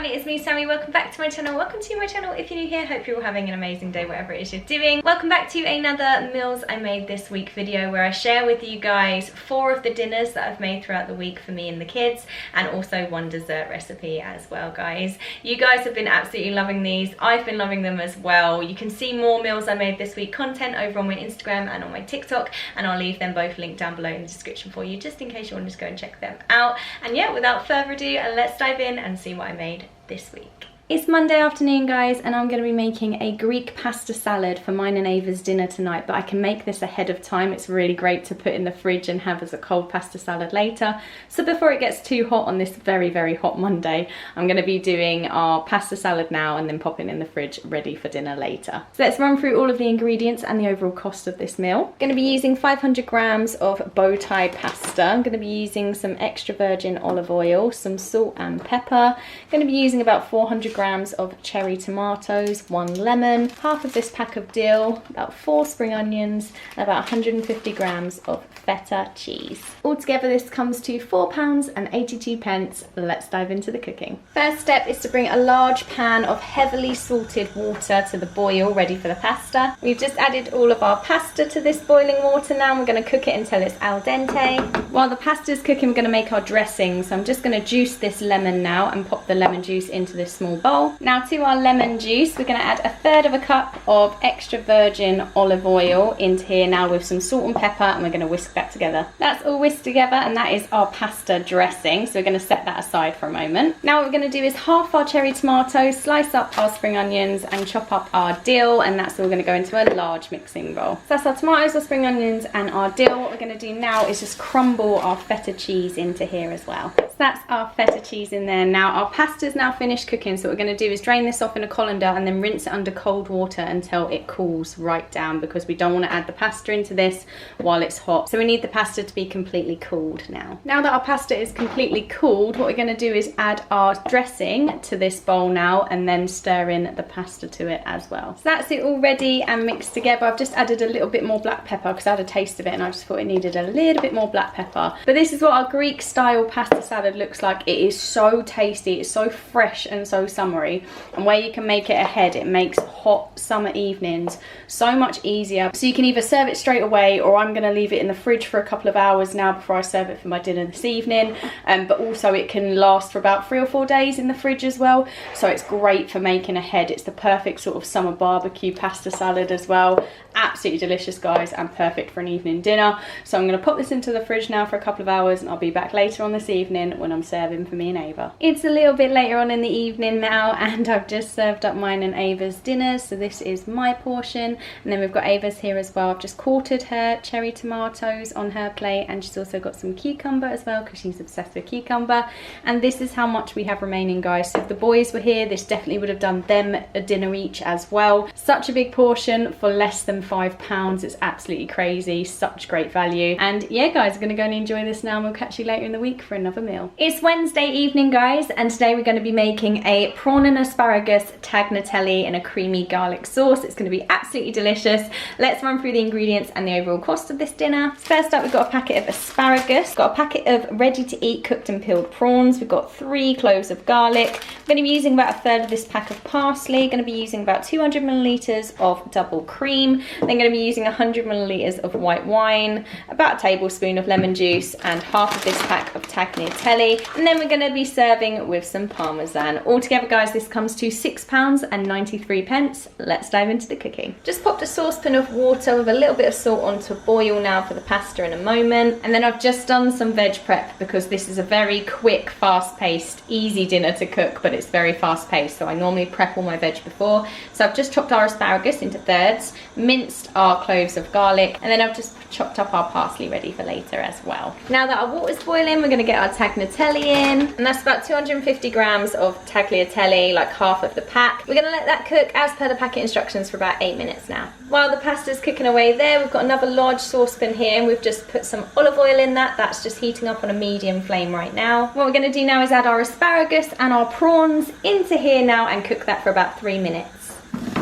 everyone, it's me Sammy. Welcome back to my channel. Welcome to my channel if you're new here. Hope you're all having an amazing day whatever it is you're doing. Welcome back to another meals I made this week video where I share with you guys 4 of the dinners that I've made throughout the week for me and the kids, and also one dessert recipe as well, guys. You guys have been absolutely loving these. I've been loving them as well. You can see more meals I made this week content over on my Instagram and on my TikTok, and I'll leave them both linked down below in the description for you just in case you want to just go and check them out. And yeah, without further ado, let's dive in and see what I made this week. It's Monday afternoon, guys, and I'm going to be making a Greek pasta salad for mine and Ava's dinner tonight, but I can make this ahead of time. It's really great to put in the fridge and have as a cold pasta salad later. So before it gets too hot on this very, very hot Monday, I'm going to be doing our pasta salad now and then popping in the fridge ready for dinner later. So let's run through all of the ingredients and the overall cost of this meal. I'm going to be using 500 grams of bow tie pasta. I'm going to be using some extra virgin olive oil, some salt and pepper. I'm going to be using about 400 grams of cherry tomatoes, 1 lemon, half of this pack of dill, about 4 spring onions, and about 150 grams of feta cheese. Altogether this comes to £4.82. Let's dive into the cooking. First step is to bring a large pan of heavily salted water to the boil ready for the pasta. We've just added all of our pasta to this boiling water now, and we're going to cook it until it's al dente. While the pasta's cooking, we're going to make our dressing, so I'm just going to juice this lemon now and pop the lemon juice into this small bowl. Now to our lemon juice, we're going to add 1/3 of a cup of extra virgin olive oil into here now with some salt and pepper, and we're going to whisk that together. That's all whisked together, and that is our pasta dressing, so we're going to set that aside for a moment. Now what we're going to do is half our cherry tomatoes, slice up our spring onions and chop up our dill, and that's all going to go into a large mixing bowl. So that's our tomatoes, our spring onions and our dill. What we're going to do now is just crumble our feta cheese into here as well. So that's our feta cheese in there. Now our pasta's now finished cooking, so what we're going to do is drain this off in a colander and then rinse it under cold water until it cools right down, because we don't want to add the pasta into this while it's hot. So we need the pasta to be completely cooled now. Now that our pasta is completely cooled, what we're going to do is add our dressing to this bowl now and then stir in the pasta to it as well. So that's it all ready and mixed together. I've just added a little bit more black pepper because I had a taste of it and I just thought it needed a little bit more black pepper. But this is what our Greek style pasta salad looks like. It is so tasty, it's so fresh and so summery. And where you can make it ahead, it makes hot summer evenings so much easier. So you can either serve it straight away, or I'm going to leave it in the fridge for a couple of hours now before I serve it for my dinner this evening. But also it can last for about 3 or 4 days in the fridge as well. So it's great for making ahead. It's the perfect sort of summer barbecue pasta salad as well. Absolutely delicious, guys, and perfect for an evening dinner. So I'm going to pop this into the fridge now for a couple of hours, and I'll be back later on this evening when I'm serving for me and Ava. It's a little bit later on in the evening now, and I've just served up mine and Ava's dinner. So this is my portion, and then we've got Ava's here as well. I've just quartered her cherry tomatoes on her plate, and she's also got some cucumber as well because she's obsessed with cucumber. And this is how much we have remaining, guys. So if the boys were here, this definitely would have done them a dinner each as well. Such a big portion for less than £5. It's absolutely crazy. Such great value. And yeah, guys, we're going to go and enjoy this now, and we'll catch you later in the week for another meal. It's Wednesday evening, guys, and today we're going to be making a prawn and asparagus tagliatelle in a creamy garlic sauce. It's going to be absolutely delicious. Let's run through the ingredients and the overall cost of this dinner. First up, we've got a packet of asparagus, got a packet of ready to eat cooked and peeled prawns, we've got 3 cloves of garlic. I'm going to be using about 1/3 of this pack of parsley, going to be using about 200 millilitres of double cream, then going to be using 100 millilitres of white wine, about a tablespoon of lemon juice, and half of this pack of tagliatelle. And then we're going to be serving with some parmesan. Altogether, guys, this comes to £6.93. Let's dive into the cooking. Just popped a saucepan of water with a little bit of salt on to boil now for the pasta in a moment. And then I've just done some veg prep because this is a very quick, fast-paced, easy dinner to cook, but it's very fast-paced. So I normally prep all my veg before. So I've just chopped our asparagus into thirds, minced our cloves of garlic, and then I've just chopped up our parsley ready for later as well. Now that our water's boiling, we're going to get our tagliatelle in, and that's about 250 grams of tagliatelle, like half of the pack. We're going to let that cook as per the packet instructions for about 8 minutes now. While the pasta's cooking away there, we've got another large saucepan here, and we've just put some olive oil in that. That's just heating up on a medium flame right now. What we're going to do now is add our asparagus and our prawns into here now and cook that for about 3 minutes.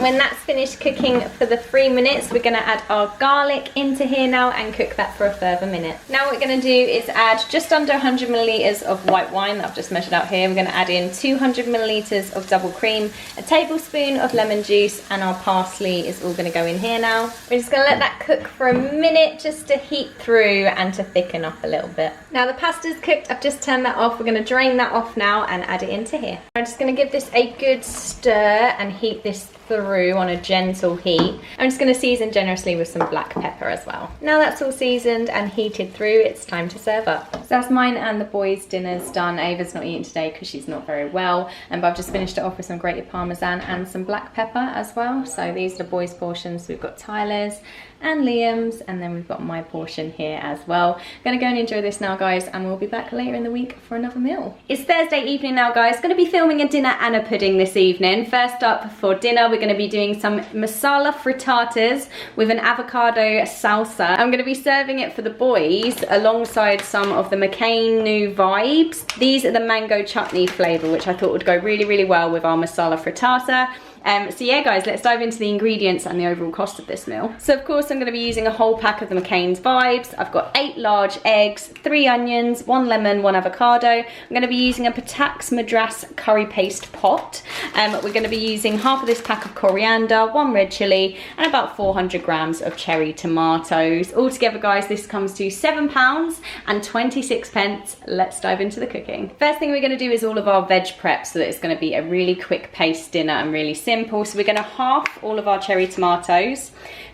when that's finished cooking for the 3 minutes, we're gonna add our garlic into here now and cook that for a further minute. Now what we're gonna do is add just under 100 milliliters of white wine that I've just measured out here. We're gonna add in 200 milliliters of double cream, a tablespoon of lemon juice, and our parsley is all gonna go in here now. We're just gonna let that cook for a minute just to heat through and to thicken up a little bit. Now the pasta's cooked, I've just turned that off. We're gonna drain that off now and add it into here. I'm just gonna give this a good stir and heat this through on a gentle heat. I'm just going to season generously with some black pepper as well. Now that's all seasoned and heated through, it's time to serve up. So that's mine and the boys' dinner's done. Ava's not eating today because she's not very well, but I've just finished it off with some grated parmesan and some black pepper as well. So these are the boys' portions. We've got Tyler's and Liam's, and then we've got my portion here as well. I'm gonna go and enjoy this now, guys, and we'll be back later in the week for another meal. It's Thursday evening now, guys. Gonna be filming a dinner and a pudding this evening. First up for dinner, we're gonna be doing some masala frittatas with an avocado salsa. I'm gonna be serving it for the boys alongside some of the McCain new vibes. These are the mango chutney flavor, which I thought would go really, really well with our masala frittata. So yeah, guys, let's dive into the ingredients and the overall cost of this meal. So of course I'm going to be using a whole pack of the McCain's vibes. I've got 8 large eggs, 3 onions, 1 lemon, 1 avocado. I'm going to be using a Patak's Madras curry paste pot. We're going to be using half of this pack of coriander, 1 red chilli, and about 400 grams of cherry tomatoes. Altogether, guys, this comes to £7 and 26 pence. Let's dive into the cooking. First thing we're going to do is all of our veg prep, so that it's going to be a really quick paced dinner and really simple. So we're going to half all of our cherry tomatoes.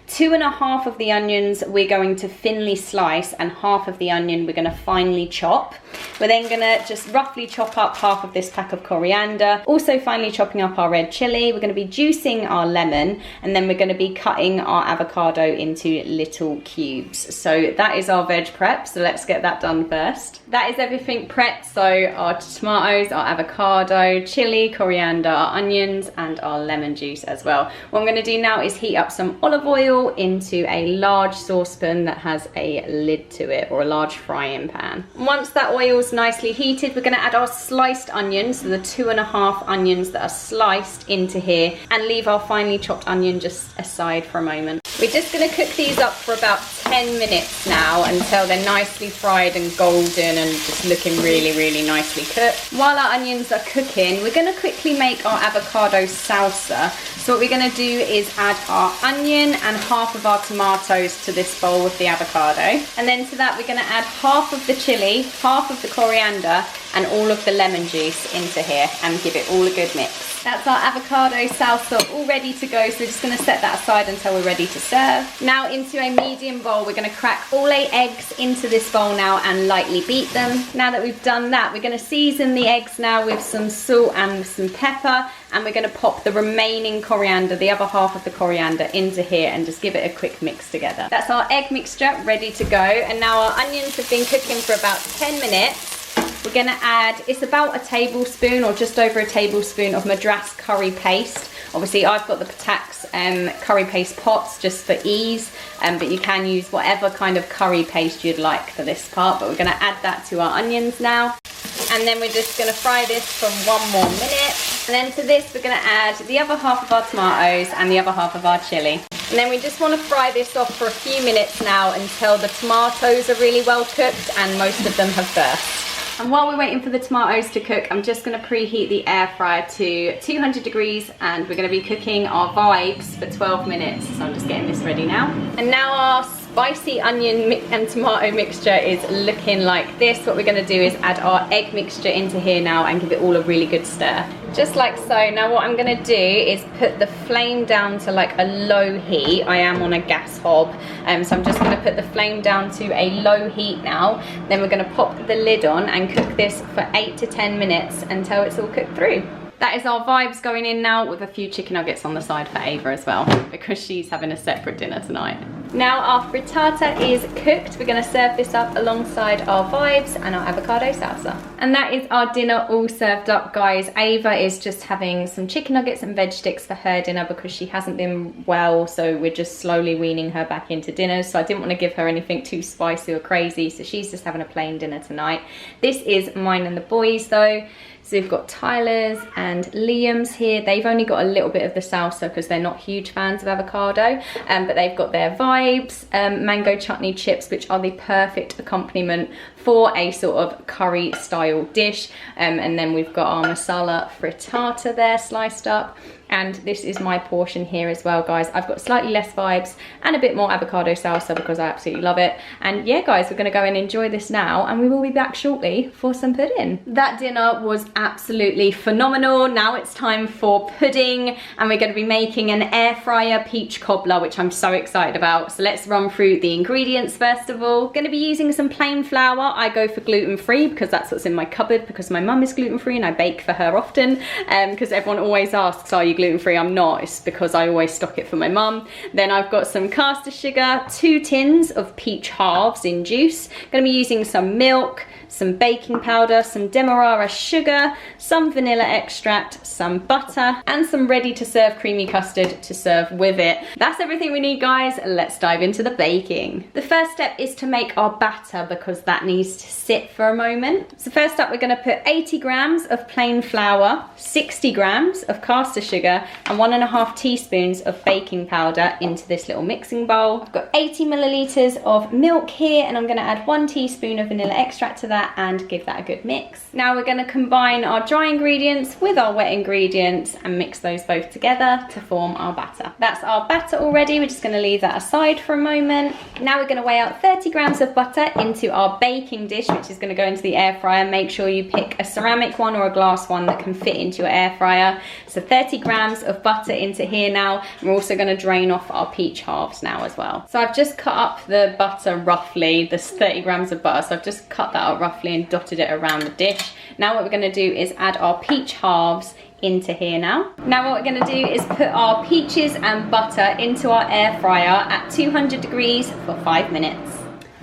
2.5 of the onions we're going to thinly slice, and half of the onion we're going to finely chop. We're then going to just roughly chop up half of this pack of coriander, also finely chopping up our red chilli. We're going to be juicing our lemon, and then we're going to be cutting our avocado into little cubes. So that is our veg prep, so let's get that done first. That is everything prepped, so our tomatoes, our avocado, chilli, coriander, our onions, and our lemon juice as well. What I'm going to do now is heat up some olive oil into a large saucepan that has a lid to it, or a large frying pan. Once that oil's nicely heated, we're going to add our sliced onions, so the 2.5 onions that are sliced, into here, and leave our finely chopped onion just aside for a moment. We're just going to cook these up for about 10 minutes now until they're nicely fried and golden and just looking really, really nicely cooked. While our onions are cooking, we're going to quickly make our avocado salsa. So what we're going to do is add our onion and half of our tomatoes to this bowl with the avocado, and then to that we're going to add half of the chili, half of the coriander, and all of the lemon juice into here, and give it all a good mix. That's our avocado salsa all ready to go, so we're just going to set that aside until we're ready to serve. Now into a medium bowl, we're going to crack all 8 eggs into this bowl now and lightly beat them. Now that we've done that, we're going to season the eggs now with some salt and some pepper, and we're going to pop the remaining coriander, the other half of the coriander, into here and just give it a quick mix together. That's our egg mixture ready to go, and now our onions have been cooking for about 10 minutes. We're going to add, it's about a tablespoon or just over a tablespoon of Madras curry paste. Obviously I've got the Patak's curry paste pots just for ease, but you can use whatever kind of curry paste you'd like for this part. But we're going to add that to our onions now, and then we're just going to fry this for 1 more minute. And then to this we're going to add the other half of our tomatoes and the other half of our chili. And then we just want to fry this off for a few minutes now until the tomatoes are really well cooked and most of them have burst. And while we're waiting for the tomatoes to cook, I'm just going to preheat the air fryer to 200 degrees, and we're going to be cooking our vibes for 12 minutes. So I'm just getting this ready now. And now our spicy onion and tomato mixture is looking like this. What we're going to do is add our egg mixture into here now and give it all a really good stir. Just like so. Now what I'm going to do is put the flame down to like a low heat. I am on a gas hob, so I'm just going to put the flame down to a low heat now. Then we're going to pop the lid on and cook this for 8 to 10 minutes until it's all cooked through. That is our vibes going in now, with a few chicken nuggets on the side for Ava as well, because she's having a separate dinner tonight. Now our frittata is cooked. We're going to serve this up alongside our vibes and our avocado salsa. And that is our dinner all served up, guys. Ava is just having some chicken nuggets and veg sticks for her dinner because she hasn't been well, so we're just slowly weaning her back into dinner. So I didn't want to give her anything too spicy or crazy, so she's just having a plain dinner tonight. This is mine and the boys though. So we've got Tyler's and Liam's here. They've only got a little bit of the salsa because they're not huge fans of avocado, but they've got their vibes, mango chutney chips, which are the perfect accompaniment for a sort of curry style dish. And then we've got our masala frittata there sliced up. And this is my portion here as well, guys. I've got slightly less vibes and a bit more avocado salsa because I absolutely love it. And yeah, guys, we're gonna go and enjoy this now, and we will be back shortly for some pudding. That dinner was absolutely phenomenal. Now it's time for pudding, and we're gonna be making an air fryer peach cobbler, which I'm so excited about. So let's run through the ingredients first of all. Gonna be using some plain flour. I go for gluten-free because that's what's in my cupboard, because my mum is gluten-free and I bake for her often. Because everyone always asks, are you gluten-free? I'm not. It's because I always stock it for my mum. Then I've got some caster sugar, 2 tins of peach halves in juice. Gonna be using some milk, some baking powder, some demerara sugar, some vanilla extract, some butter, and some ready to serve creamy custard to serve with it. That's everything we need, guys. Let's dive into the baking. The first step is to make our batter because that needs to sit for a moment. So first up, we're gonna put 80 grams of plain flour, 60 grams of caster sugar, and 1.5 teaspoons of baking powder into this little mixing bowl. I've got 80 milliliters of milk here, and I'm gonna add 1 teaspoon of vanilla extract to that and give that a good mix. Now we're going to combine our dry ingredients with our wet ingredients and mix those both together to form our batter. That's our batter already. We're just going to leave that aside for a moment. Now we're going to weigh out 30 grams of butter into our baking dish, which is going to go into the air fryer. Make sure you pick a ceramic one or a glass one that can fit into your air fryer. So 30 grams of butter into here now. We're also going to drain off our peach halves now as well. So I've just cut up the butter roughly, this 30 grams of butter. So I've just cut that up roughly and dotted it around the dish. Now what we're going to do is add our peach halves into here now. Now what we're going to do is put our peaches and butter into our air fryer at 200 degrees for 5 minutes.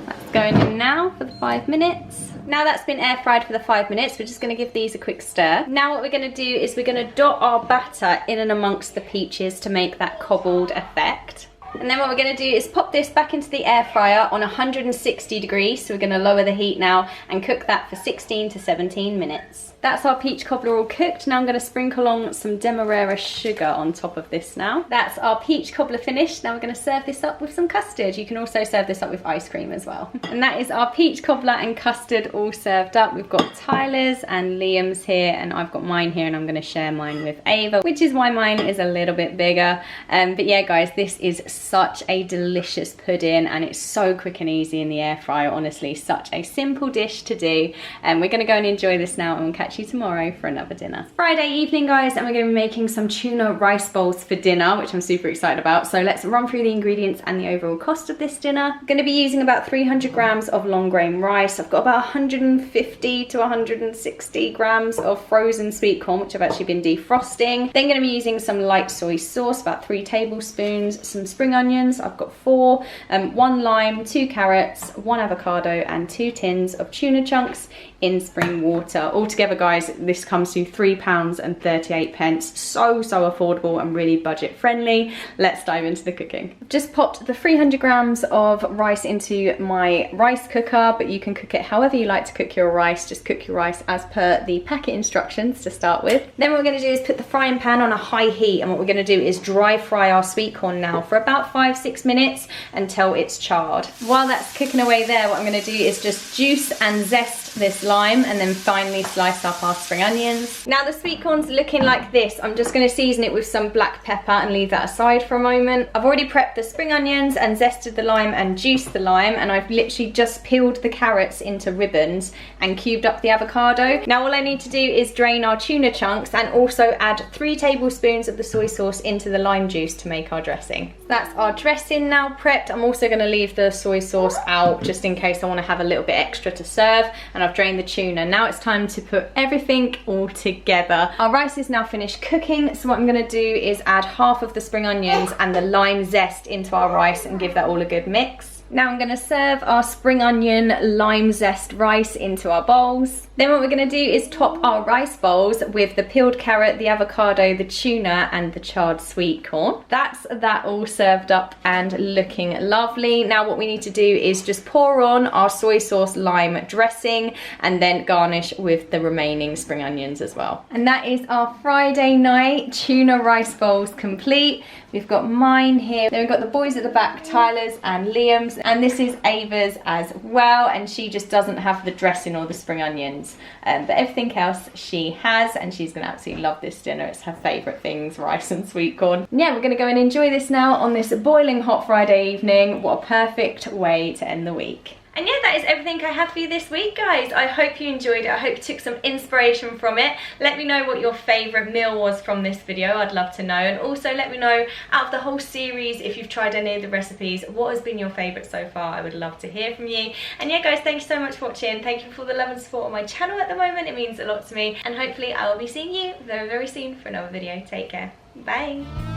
That's going in now for the 5 minutes. Now that's been air fried for the 5 minutes, we're just going to give these a quick stir. Now what we're going to do is we're going to dot our batter in and amongst the peaches to make that cobbled effect. And then what we're going to do is pop this back into the air fryer on 160 degrees. So we're going to lower the heat now and cook that for 16 to 17 minutes. That's our peach cobbler all cooked. Now I'm going to sprinkle on some demerara sugar on top of this now. That's our peach cobbler finished. Now we're going to serve this up with some custard. You can also serve this up with ice cream as well. And that is our peach cobbler and custard all served up. We've got Tyler's and Liam's here, and I've got mine here, and I'm going to share mine with Ava, which is why mine is a little bit bigger. But yeah, guys, this is such a delicious pudding, and it's so quick and easy in the air fryer. Honestly, such a simple dish to do. And we're going to go and enjoy this now, and we'll catch you tomorrow for another dinner. Friday evening, guys, and we're going to be making some tuna rice bowls for dinner, which I'm super excited about. So let's run through the ingredients and the overall cost of this dinner. I'm going to be using about 300 grams of long grain rice. I've got about 150 to 160 grams of frozen sweet corn, which I've actually been defrosting. Then going to be using some light soy sauce, about 3 tablespoons, some spring onions, I've got 4, 1 lime, 2 carrots, 1 avocado, and 2 tins of tuna chunks in spring water. Altogether, guys, this comes to £3.38. So affordable and really budget friendly. Let's dive into the cooking. I've just popped the 300 grams of rice into my rice cooker, but you can cook it however you like to cook your rice. Just cook your rice as per the packet instructions to start with. Then what we're going to do is put the frying pan on a high heat, and what we're going to do is dry fry our sweet corn now for about 5-6 minutes until it's charred. While that's cooking away there, what I'm going to do is just juice and zest this lime, and then finally slice up our spring onions. Now the sweet corn's looking like this. I'm just going to season it with some black pepper and leave that aside for a moment. I've already prepped the spring onions and zested the lime and juiced the lime, and I've literally just peeled the carrots into ribbons and cubed up the avocado. Now all I need to do is drain our tuna chunks and also add 3 tablespoons of the soy sauce into the lime juice to make our dressing. That's our dressing now prepped. I'm also going to leave the soy sauce out just in case I want to have a little bit extra to serve, and I've drained the tuna. Now it's time to put everything all together. Our rice is now finished cooking, so what I'm going to do is add half of the spring onions and the lime zest into our rice and give that all a good mix. Now I'm going to serve our spring onion lime zest rice into our bowls. Then what we're going to do is top our rice bowls with the peeled carrot, the avocado, the tuna and the charred sweet corn. That's that all served up and looking lovely. Now what we need to do is just pour on our soy sauce lime dressing and then garnish with the remaining spring onions as well. And that is our Friday night tuna rice bowls complete. We've got mine here. Then we've got the boys at the back, Tyler's and Liam's. And this is Ava's as well. And she just doesn't have the dressing or the spring onions. But everything else she has. And she's going to absolutely love this dinner. It's her favourite things, rice and sweet corn. Yeah, we're going to go and enjoy this now on this boiling hot Friday evening. What a perfect way to end the week. And yeah, that is everything I have for you this week, guys. I hope you enjoyed it. I hope you took some inspiration from it. Let me know what your favourite meal was from this video. I'd love to know. And also let me know, out of the whole series, if you've tried any of the recipes, what has been your favourite so far? I would love to hear from you. And yeah, guys, thank you so much for watching. Thank you for the love and support on my channel at the moment. It means a lot to me. And hopefully I will be seeing you very, very soon for another video. Take care. Bye.